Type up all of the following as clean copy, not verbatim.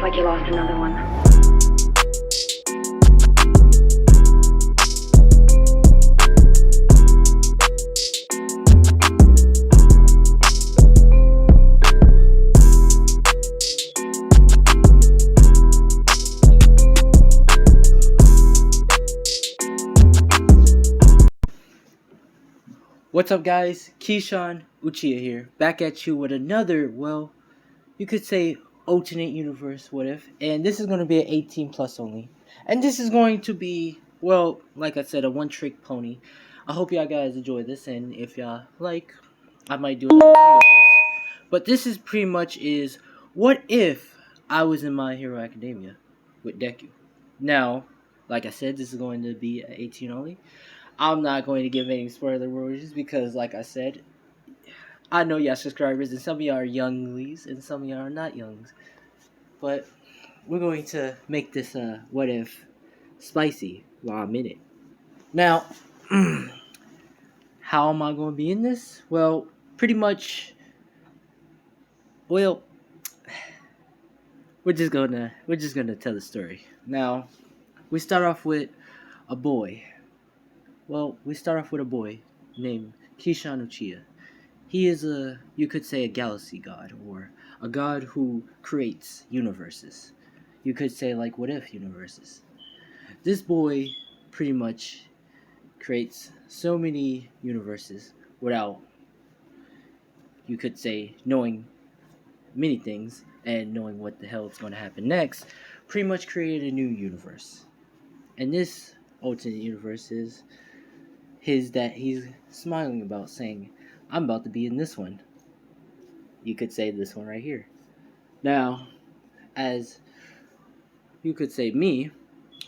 like you lost another one. What's up, guys? Keyshawn Uchiha here, back at you with another, well, you could say alternate universe, what if? And this is going to be an 18 plus only. And this is going to be, well, like I said, a one trick pony. I hope y'all guys enjoy this, and if y'all like, I might do another video of this. But this is pretty much is, what if I was in My Hero Academia with Deku? Now, like I said, this is going to be an 18 only. I'm not going to give any spoiler warnings because, like I said, I know y'all subscribers, and some of y'all are younglies, and some of y'all are not youngs. But we're going to make this what if spicy while I'm in it. Now, how am I going to be in this? Well, pretty much. Well, we're just gonna tell the story. Now, we start off with a boy. Well, we start off with a boy named Kishan Uchiha. He is you could say, a galaxy god, or a god who creates universes. You could say, like, what if universes. This boy pretty much creates so many universes without, you could say, knowing many things and knowing what the hell is going to happen next. Pretty much created a new universe. And this alternate universe is his that he's smiling about, saying, I'm about to be in this one. You could say this one right here. Now, as you could say, me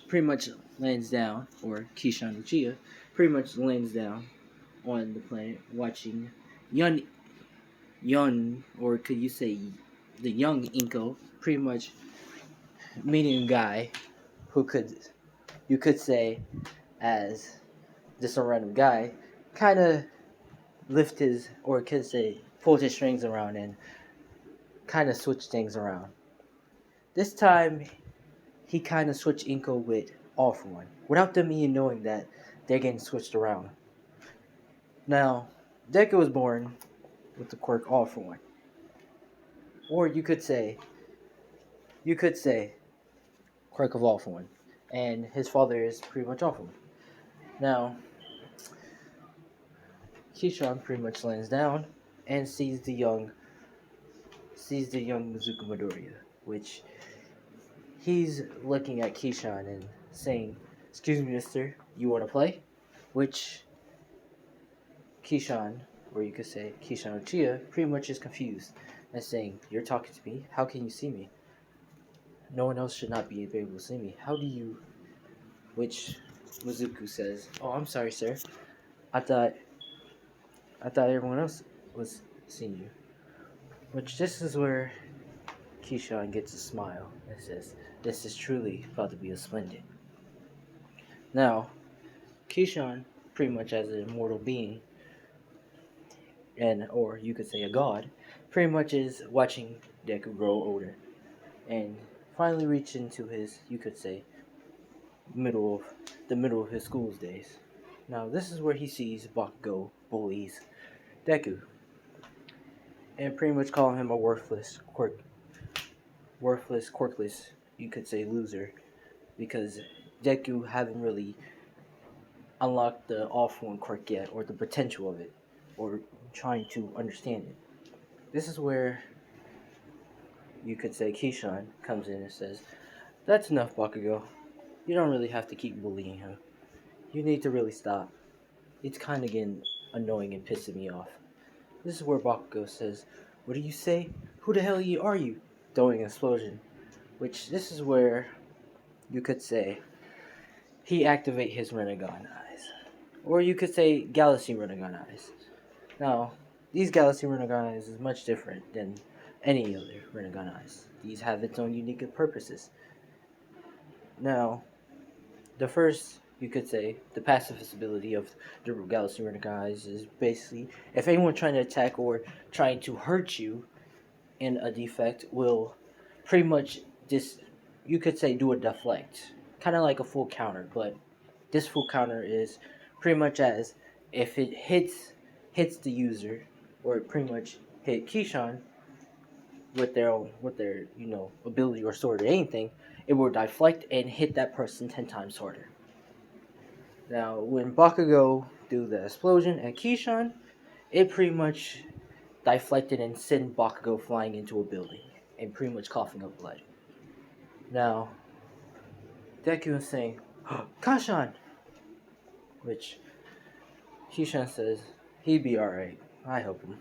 pretty much lands down, or Kishan Uchiha pretty much lands down on the planet watching Yun, or could you say the young Inko, pretty much meeting a guy who you could say, as just a random guy, kind of lift his, or could say, pulled his strings around and kind of switch things around. This time, he kind of switched Inko with All For One, without them even knowing that they're getting switched around. Now, Deku was born with the quirk All For One. Or you could say, quirk of All For One. And his father is pretty much All For One. Now, Kishan pretty much lands down and sees the young Mizuku Midoriya, which he's looking at Kishan and saying, excuse me, mister, you want to play? Which Kishan, or you could say Kishan Uchiha, pretty much is confused and saying, you're talking to me? How can you see me? No one else should not be able to see me. How do you... Which Mizuku says, oh, I'm sorry, sir. I thought everyone else was seeing you. Which this is where Kishan gets a smile and says, this is truly about to be a splendid. Now, Kishan, pretty much as an immortal being, and or you could say a god, pretty much is watching Deku grow older and finally reach into his, you could say, middle of his school's days. Now, this is where he sees Bakugo bullies Deku and pretty much calling him a worthless, quirkless, you could say, loser, because Deku haven't really unlocked the All For One quirk yet, or the potential of it, or trying to understand it. This is where you could say Kishan comes in and says, that's enough, Bakugo. You don't really have to keep bullying him. You need to really stop. It's kind of getting annoying and pissing me off. This is where Bakugo says, what do you say? Who the hell are you? Throwing an explosion. Which, this is where you could say he activate his Rinnegan eyes. Or you could say Galaxy Rinnegan eyes. Now, these Galaxy Rinnegan eyes is much different than any other Rinnegan eyes. These have its own unique purposes. Now, the first, you could say, the passive ability of the Galaxy Rinnegan eyes is basically, if anyone trying to attack or trying to hurt you in a defect, will pretty much just, you could say, do a deflect, kind of like a full counter. But this full counter is pretty much as if it hits the user, or it pretty much hit Keyshawn with their ability or sword or anything, it will deflect and hit that person 10 times harder. Now, when Bakugo do the explosion at Keyshawn, it pretty much deflected and sent Bakugo flying into a building and pretty much coughing up blood. Now, Deku is saying, Kashan! Which Keyshawn says he'd be alright. I help him.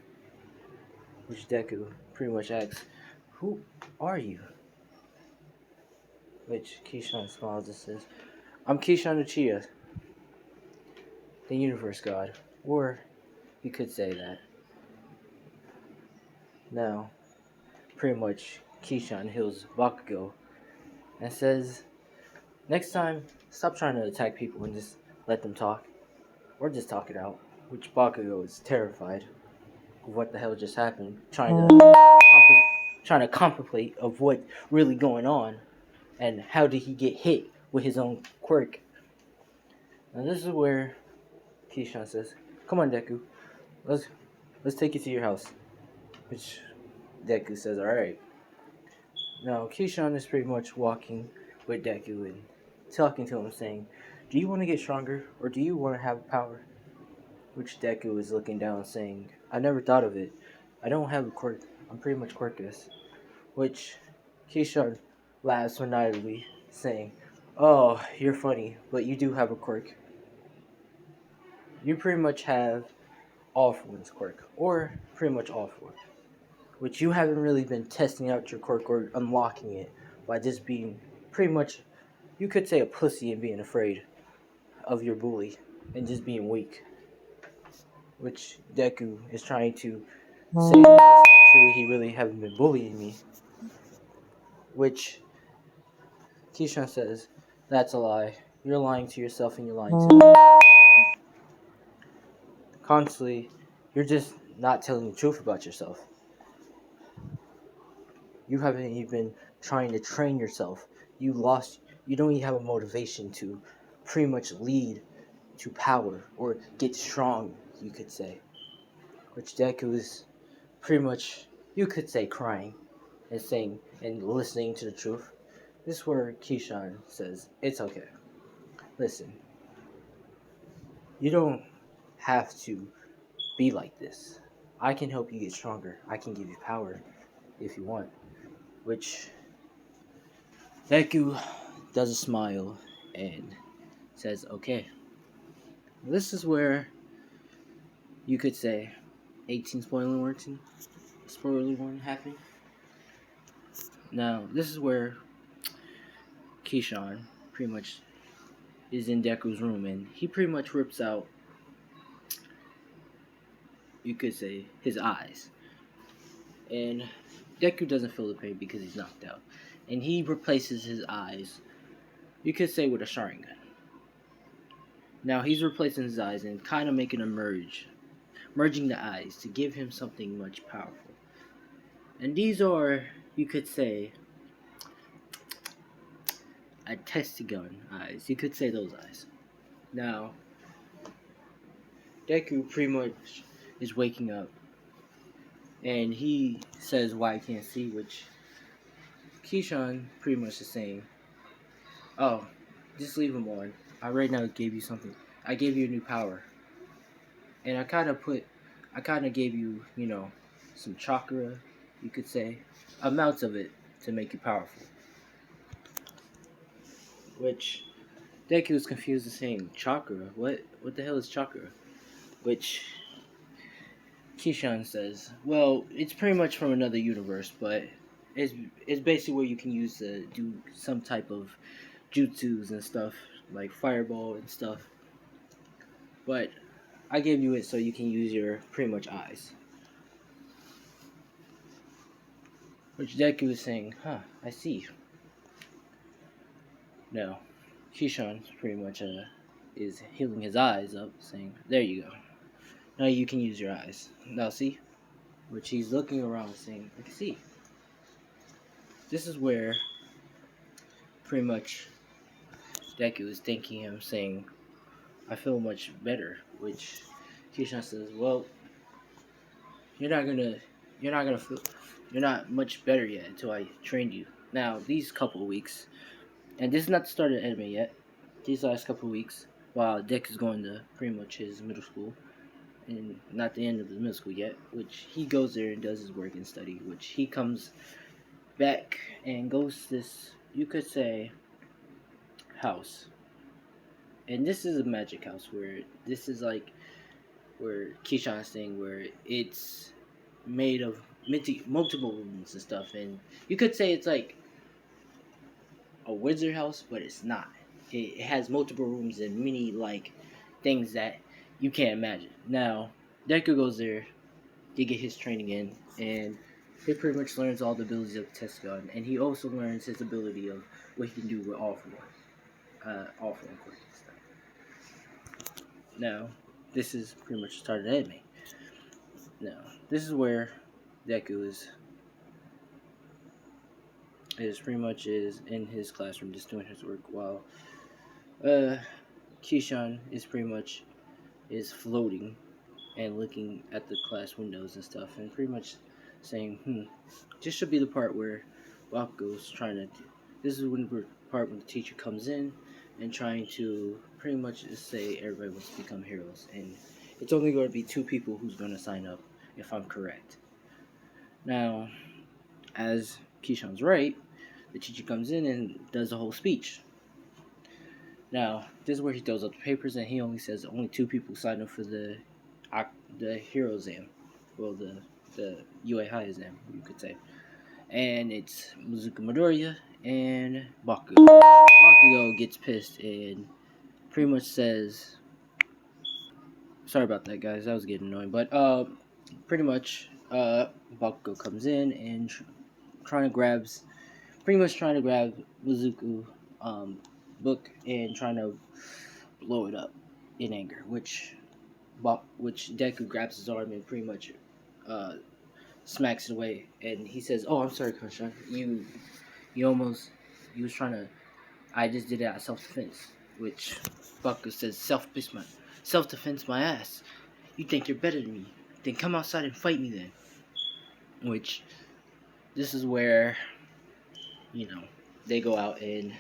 Which Deku pretty much asks, who are you? Which Keyshawn smiles and says, I'm Keyshawn Uchiha, the universe god. Or you could say that. Now, pretty much Keyshawn heals Bakugo and says, next time, stop trying to attack people and just let them talk. Or just talk it out. Which Bakugo is terrified of what the hell just happened, trying to contemplate of what really going on and how did he get hit with his own quirk. Now this is where Keyshawn says, come on Deku, let's take you to your house. Which Deku says, alright. Now Keyshawn is pretty much walking with Deku and talking to him saying, do you want to get stronger or do you want to have power? Which Deku is looking down saying, I never thought of it. I don't have a quirk. I'm pretty much quirkless. Which Keyshawn laughs maniacally, saying, oh, you're funny, but you do have a quirk. You pretty much have all for one's quirk, or pretty much all for. Which you haven't really been testing out your quirk or unlocking it by just being pretty much, you could say, a pussy and being afraid of your bully and just being weak. Which Deku is trying to say no, it's not true, he really haven't been bullying me. Which Keyshawn says, that's a lie. You're lying to yourself and you're lying to me. Constantly, you're just not telling the truth about yourself. You haven't even trying to train yourself. You don't even have a motivation to pretty much lead to power or get strong, you could say. Which Deku is pretty much, you could say, crying and saying and listening to the truth. This is where Keyshawn says, it's okay. Listen, you don't have to be like this. I can help you get stronger. I can give you power if you want. Which Deku does a smile and says, okay. This is where you could say 18 spoiler warning happening. Now, this is where Keyshawn pretty much is in Deku's room and he pretty much rips out, you could say, his eyes. And Deku doesn't feel the pain because he's knocked out. And he replaces his eyes, you could say, with a Sharingan. Now he's replacing his eyes and kind of making a merging the eyes to give him something much powerful. And these are, you could say, a Testagon eyes. You could say those eyes. Now, Deku pretty much is waking up. And he says why I can't see, which Keyshawn pretty much is saying, oh, just leave him on. I right now gave you something. I gave you a new power. And I kind of gave you, some chakra, you could say, amounts of it to make you powerful. Which Deku was confused and saying, chakra? What the hell is chakra? Which Keyshawn says, well, it's pretty much from another universe, but it's basically where you can use to do some type of jutsus and stuff, like fireball and stuff. But I gave you it so you can use your pretty much eyes. Which Deku is saying, I see. No, Keyshawn pretty much is healing his eyes up, saying, there you go. Now you can use your eyes. Now see? Which he's looking around saying, I can see. This is where pretty much Deku is thanking him, saying, "I feel much better." Which Kishan says, "Well, you're not gonna, you're not gonna feel, you're not much better yet until I trained you." Now these couple of weeks, and this is not the start of the anime yet. These last couple of weeks, while Deku is going to pretty much his middle school, and not the end of his middle school yet, which he goes there and does his work and study, which he comes back and goes to this, you could say, house. And this is a magic house where this is like where Keyshawn's thing, where it's made of multiple rooms and stuff. And you could say it's like a wizard house, but it's not. It has multiple rooms and many like things that you can't imagine. Now, Deku goes there to get his training in, and he pretty much learns all the abilities of Tesseract, and he also learns his ability of what he can do with all form quirks and stuff. Now, this is pretty much the start of the anime. Now, this is where Deku is pretty much is in his classroom just doing his work while Kishan is pretty much is floating and looking at the class windows and stuff and pretty much saying, this should be the part where Bakugo's trying to this is when the part when the teacher comes in and trying to pretty much just say everybody wants to become heroes, and it's only going to be 2 people who's going to sign up if I'm correct. Now, as Kishan's right, the teacher comes in and does a whole speech. Now, this is where he throws up the papers and he only says only 2 people signed up for the hero exam. Well, the UA High exam, you could say. And it's Mizuki Midoriya and Bakugo. Bakugo gets pissed and pretty much says, sorry about that, guys, that was getting annoying, but pretty much Bakugo comes in and trying to grab Mizuku book and trying to blow it up in anger, which Deku grabs his arm and pretty much smacks it away, and he says, "Oh, I'm sorry, Kunshan. You was trying to. I just did it out of self-defense." Which Bakugo says, "Self-defense, my ass. You think you're better than me? Then come outside and fight me then." Which this is where they go out, and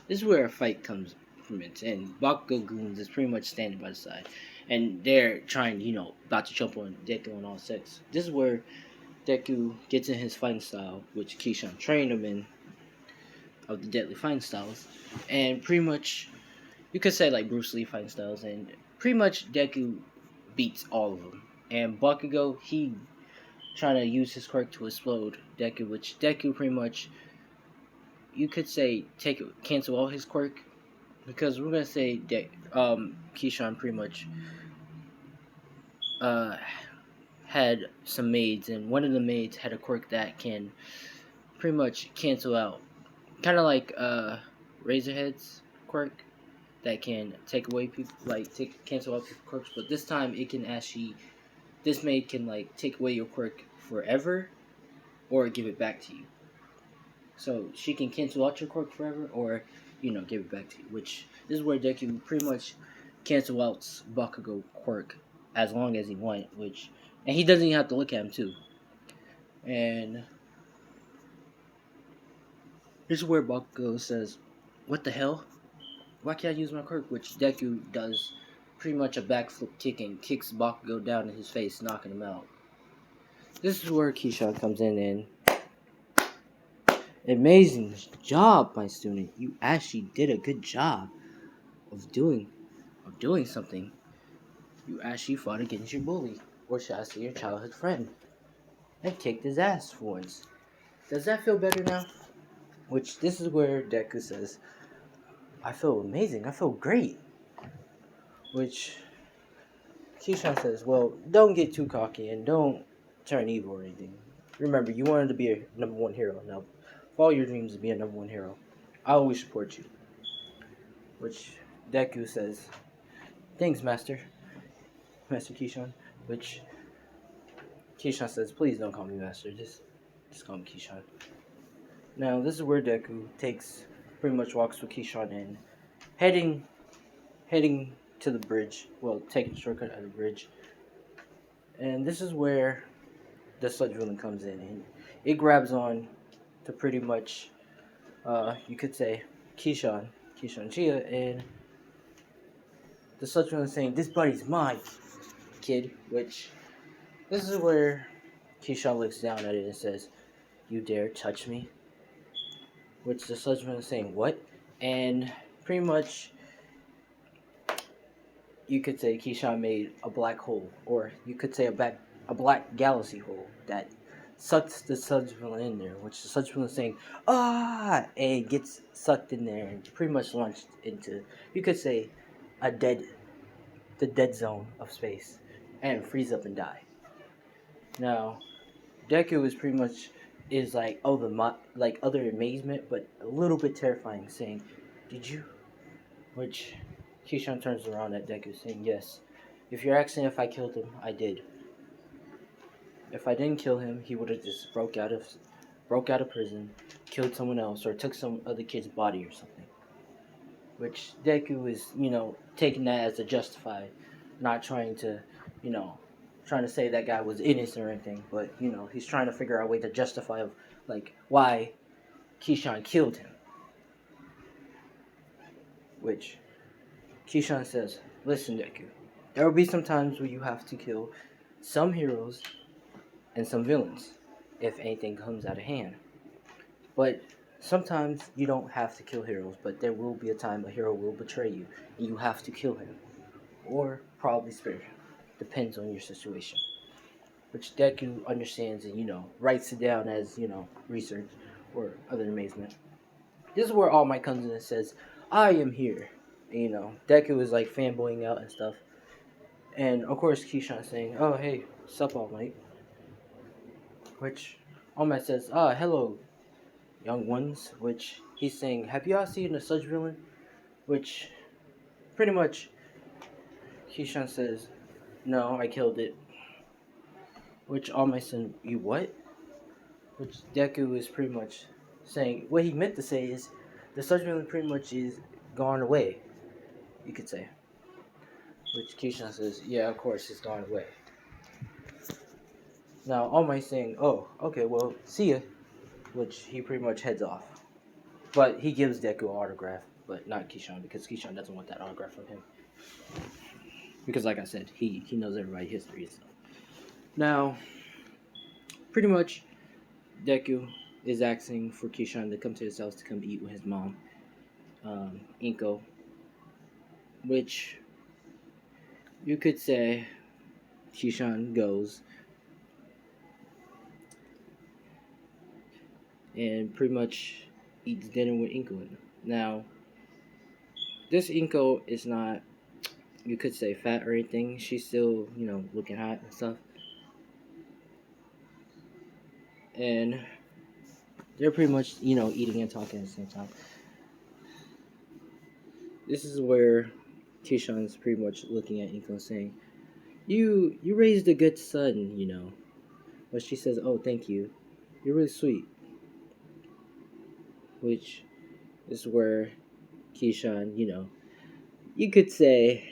this is where a fight comes from it. And Bakugo goons is pretty much standing by the side, and they're trying, about to jump on Deku on all six. This is where Deku gets in his fighting style, which Kishan trained him in, of the deadly fighting styles, and pretty much you could say like Bruce Lee fighting styles, and pretty much Deku beats all of them. And Bakugo, he trying to use his quirk to explode Deku, which Deku pretty much, you could say, cancel all his quirk, because we're gonna say that Kishan pretty much had some maids, and one of the maids had a quirk that can pretty much cancel out, kind of like Razorhead's quirk that can take away people, cancel out people's quirks, but this time it can actually, this maid can like take away your quirk forever or give it back to you. So she can cancel out your quirk forever or, give it back to you, which this is where Deku pretty much cancel out Bakugo quirk as long as he wants, and he doesn't even have to look at him too. And this is where Bakugo says, "What the hell? Why can't I use my quirk?" Which Deku does pretty much a backflip kick and kicks Bakugo down in his face, knocking him out. This is where Kishan comes in and, amazing job, my student. You actually did a good job of doing something. You actually fought against your bully, or should I say your childhood friend, and kicked his ass for once. Does that feel better now? Which this is where Deku says, "I feel amazing. I feel great." Which Kishan says, "Well, don't get too cocky and don't turn evil or anything. Remember, you wanted to be a number 1 hero. Now, follow your dreams to be a number 1 hero. I always support you." Which Deku says, "Thanks, Master Kishan." Which Kishan says, "Please don't call me Master. Just call me Kishan." Now, this is where Deku takes pretty much walks with Keyshawn in, heading to the bridge. Well, taking a shortcut at the bridge, and this is where the sludge villain comes in, and it grabs on to pretty much, you could say, Keyshawn Chia, and the sludge villain saying, "This buddy's mine, kid." Which this is where Keyshawn looks down at it and says, "You dare touch me?" Which the sludge villain is saying, "What?" And pretty much, you could say Keyshawn made a black hole, or you could say a black galaxy hole that sucks the sludge villain in there, which the sludge villain is saying, "Ah!" and it gets sucked in there and pretty much launched into, you could say, a the dead zone of space, and freeze up and die. Now, Deku is pretty much is like like other amazement, but a little bit terrifying, saying, "Did you?" Which Keyshawn turns around at Deku, saying, "Yes. If you're asking if I killed him, I did. If I didn't kill him, he would have just broke out of prison, killed someone else, or took some other kid's body or something." Which Deku is, taking that as a justified, not trying to, trying to say that guy was innocent or anything, but he's trying to figure out a way to justify like why Keyshawn killed him. Which Keyshawn says, "Listen, Deku, there will be some times where you have to kill some heroes and some villains if anything comes out of hand. But sometimes you don't have to kill heroes, but there will be a time a hero will betray you and you have to kill him. Or probably spare him. Depends on your situation." Which Deku understands and, writes it down as, research or other amazement. This is where All Might comes in and says, "I am here." And, Deku is like fanboying out and stuff. And of course Keyshawn saying, "Oh hey, sup All Might?" Which All Might says, "Ah, hello, young ones." Which he's saying, "Have y'all seen the Sludge Villain?" Which pretty much Keyshawn says, "No, I killed it." Which All Might says, "You what?" Which Deku is pretty much saying, what he meant to say is, the Sludge Villain pretty much is gone away, you could say. Which Keyshawn says, "Yeah, of course, it's gone away." Now, All Might saying, "Oh, okay, well, see ya." Which he pretty much heads off. But he gives Deku an autograph, but not Keyshawn, because Keyshawn doesn't want that autograph from him. Because, like I said, he knows everybody's history and stuff. Now, pretty much, Deku is asking for Keyshawn to come to his house to come eat with his mom, Inko. Which you could say Keyshawn goes and pretty much eats dinner with Inko. Now, this Inko is not, you could say, fat or anything. She's still, looking hot and stuff. And they're pretty much, eating and talking at the same time. This is where Keyshawn's pretty much looking at Inko and saying, You raised a good son. But she says, "Oh, thank you. You're really sweet." Which is where Keyshawn, you could say,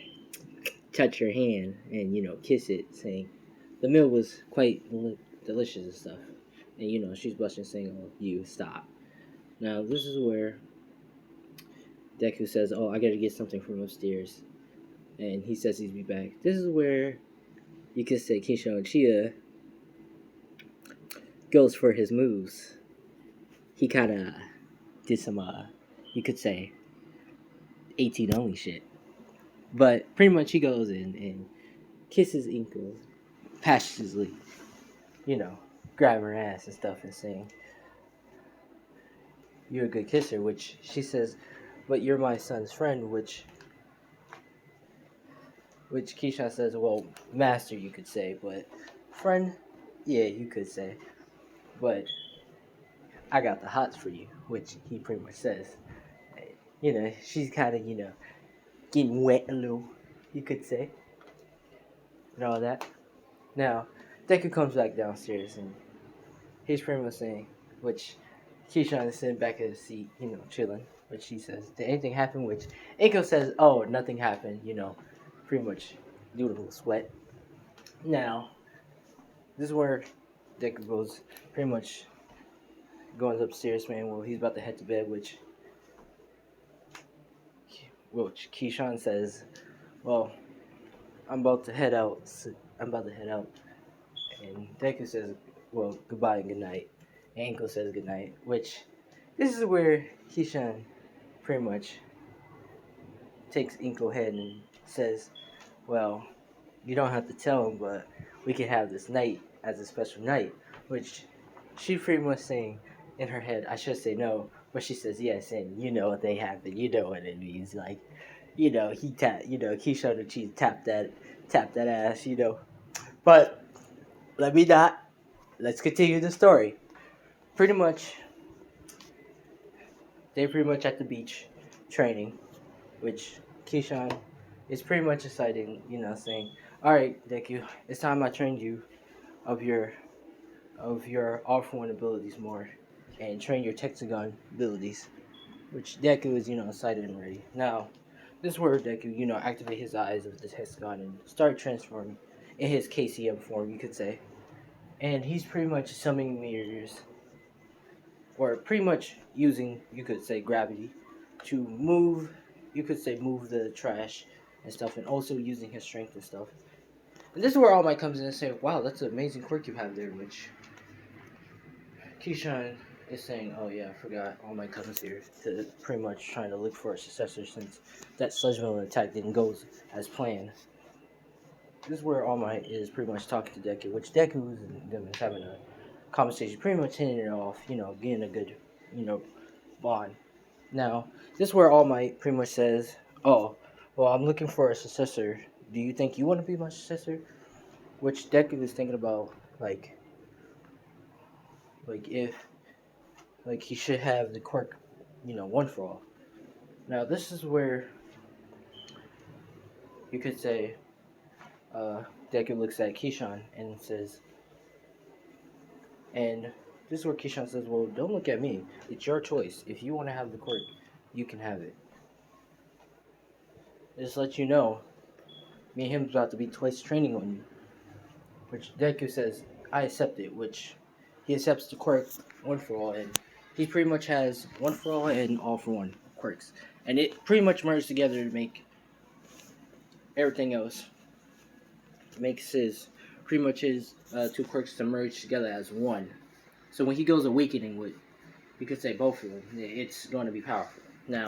touch her hand and, kiss it, saying the meal was quite delicious and stuff. And, she's blushing, saying, "Oh, you stop." Now, this is where Deku says, "Oh, I gotta get something from upstairs." And he says he'll be back. This is where you could say Keyshawn Chia goes for his moves. He kind of did some, you could say, 18 only shit. But pretty much he goes in and kisses Inko passionately, grabbing her ass and stuff and saying, "You're a good kisser," which she says, "But you're my son's friend," which Keyshawn says, "Well, master, you could say, but friend, yeah, you could say, but I got the hots for you," which he pretty much says. She's kind of, getting wet a little, you could say, and all that. Now, Deku comes back downstairs and he's pretty much saying, which Keyshawn is sitting back in his seat, chilling. which she says, did anything happen? Which Aiko says, oh, nothing happened, pretty much do a little sweat. Now, this is where Deku goes pretty much going upstairs, man. Well, he's about to head to bed, which Keyshawn says, well, I'm about to head out. And Deku says, well, goodbye and good night. And Anko says good night, which this is where Keyshawn pretty much takes Inko head and says, well, you don't have to tell him, but we can have this night as a special night, which she pretty much saying in her head, I should say no, but she says yes, and what they happen, what it means, like, he tapped, Keyshawn and Cheese tapped that ass, but let me not, let's continue the story. Pretty much, they're pretty much at the beach training, which Keyshawn is pretty much deciding, saying, alright, Deku, it's time I trained you of your all-for-one abilities more and train your Texagon abilities, which Deku is, excited and ready. Now, this is where Deku, activate his eyes of the Texagon and start transforming in his KCM form, you could say. And he's pretty much summoning mirrors, or pretty much using, you could say, gravity to move, move the trash and stuff, and also using his strength and stuff. And this is where All Might comes in and say, wow, that's an amazing quirk you have there, which Keyshawn is saying, oh yeah, I forgot All Might comes here to pretty much trying to look for a successor since that Sludge Villain attack didn't go as planned. This is where All Might is pretty much talking to Deku, which Deku and them is having a conversation, pretty much hitting it off, getting a good, bond. Now, this is where All Might pretty much says, oh, well, I'm looking for a successor. Do you think you want to be my successor? Which Deku is thinking about, like if, he should have the quirk, one for all. Now, this is where you could say, Deku looks at Keyshawn and says, and this is where Keyshawn says, well, don't look at me. It's your choice. If you want to have the quirk, you can have it. Just let you know, me and him's about to be twice training on you. Which Deku says, I accept it, which he accepts the quirk one for all, and he pretty much has one for all and all for one quirks. And it pretty much merged together to make everything else. Makes his two quirks to merge together as one. So when he goes awakening with, you could say both of them, it's going to be powerful. Now,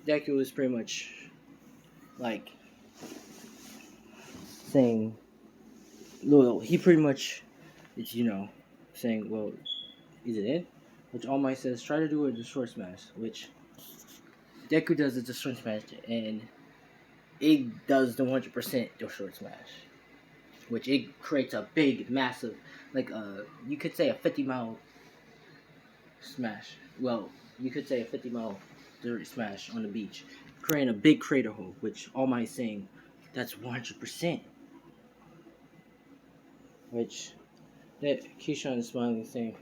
Deku is pretty much like saying, well, he pretty much is, saying, well, is it in? Which All Might says, try to do it the short smash, which Deku does the short smash, and it does the 100% the short smash, which it creates a big, massive, like you could say a 50-mile smash. Well, you could say a 50-mile dirty smash on the beach, creating a big crater hole, which All Might is saying, that's 100%. Which that Keyshawn is smiling, saying,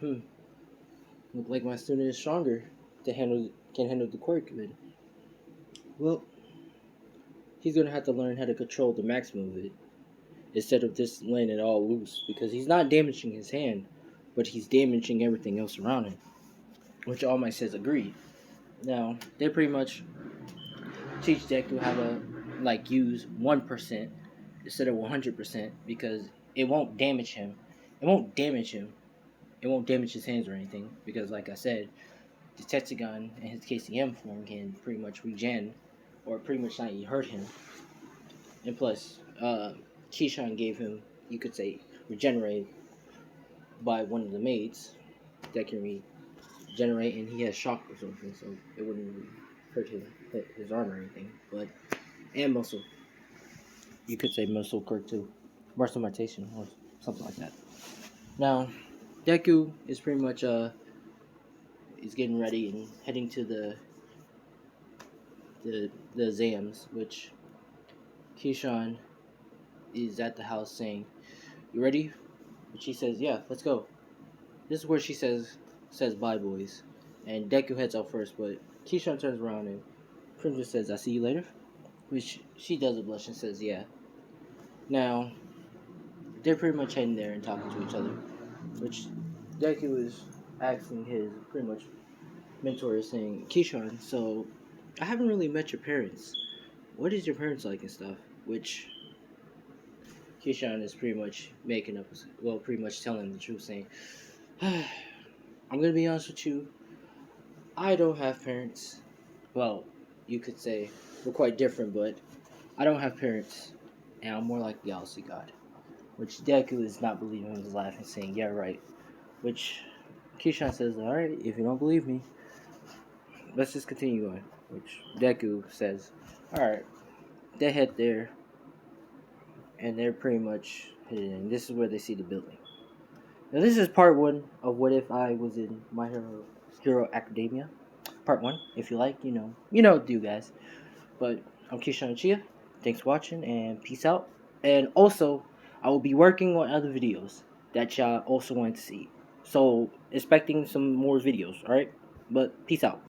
look like my student is stronger can handle the quirk. Then, well, he's gonna have to learn how to control the maximum of it instead of just letting it all loose, because he's not damaging his hand, but he's damaging everything else around him. Which All Might says agree. Now they pretty much teach Deku how to use 1% instead of 100%, because it won't damage him. It won't damage his hands or anything, because like I said, the Tetsugan and his KCM form can pretty much regen, or pretty much not hurt him. And plus, Keyshawn gave him, you could say, regenerate by one of the maids that can regenerate, and he has shock or something, so it wouldn't really hurt his arm or anything. But, and muscle. You could say muscle quirk too. Muscle mutation or something like that. Now, Deku is pretty much is getting ready and heading to the exams, which Keyshawn is at the house saying, "You ready?" And she says, "Yeah, let's go." This is where she says bye, boys. and Deku heads out first, but Keyshawn turns around and pretty much says, "I'll see you later," which she does a blush and says, "Yeah." Now they're pretty much heading there and talking to each other, which Deku is asking his pretty much mentor is saying, "Keyshawn, so I haven't really met your parents. What is your parents like and stuff?" Which Keyshawn is pretty much making up, well, pretty much telling him the truth, saying, "I'm gonna be honest with you. I don't have parents. Well, you could say we're quite different, but I don't have parents, and I'm more like the Galaxy God." Which Deku is not believing him, is laughing, saying, "Yeah, right." Which Keyshawn says, "Alright, if you don't believe me, let's just continue on." Which Deku says, "Alright." They head there, and they're pretty much headed in. This is where they see the building. Now, this is part one of What If I Was in My Hero Academia. Part one, if you like, you know, do guys. But I'm Keyshawn Chia. Thanks for watching, and peace out. And also, I will be working on other videos that y'all also want to see. So, expecting some more videos, alright? But peace out.